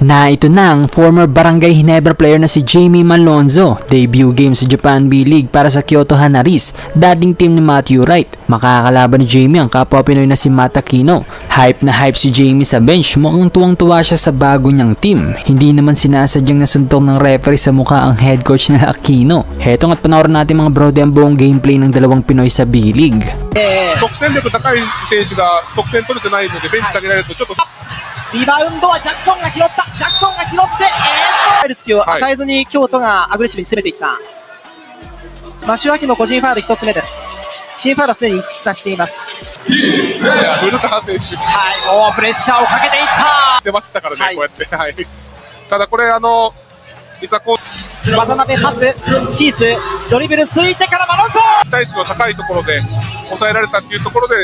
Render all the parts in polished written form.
Na ito na ang former Barangay Ginebra player na si Jamie Malonzo. Debut game sa Japan B-League para sa Kyoto Hanaris, dating team ni Matthew Wright. Makakalaban ni Jamie ang kapwa Pinoy na si Matt Aquino. Hype na hype si Jamie sa bench, mukhang tuwang-tuwa siya sa bago niyang team. Hindi naman sinasadyang nasuntok ng referee sa mukha ang head coach na Aquino. Heto nga't panoorin natin mga brode ang buong gameplay ng dalawang Pinoy sa B-League. 得点力高い選手が得点取れてないのでベンチ下げられるとちょっとリバウンドはジャクソンが拾った。ジャクソンが拾って、隙を与えずに京都がアグレッシブに攻めていった。マシュアキの個人ファウル1つ目です。チームファウルはすでに5つ出しています。古川選手はい、プレッシャーをかけていった。してましたからね、こうやって、はい、ただこれミサコ渡辺パス、ヒース、ドリブルついてからマロント。期待値の高いところで抑えられたっていうところで、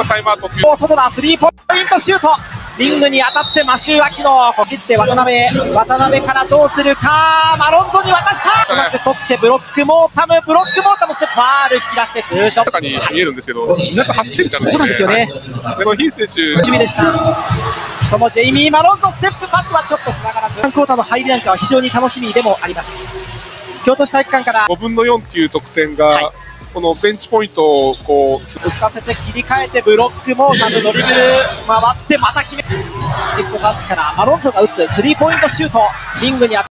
タイムアウトっていう。外だ、スリーポイントシュート。リングに当たってマシュー・アキノ、走って渡辺からどうするか、マロントに渡した。うまく取ってブロックモータム、ステップファール引き出してツーショット。中に見えるんですけど、なんか走ってるじゃないですか。そうなんですよね。でもヒース選手、楽しみでした。そのジェイミー・マロントステップパスはちょっとつながらず、3クォーターの入りなんかは非常に楽しみでもあります。京都市体育館から5分の4っていう得点が、はい、このベンチポイントをこう浮かせて切り替えてブロックも多分ドリブル回ってまた決め、ステップパスからマロントが打つスリーポイントシュート、リングに当た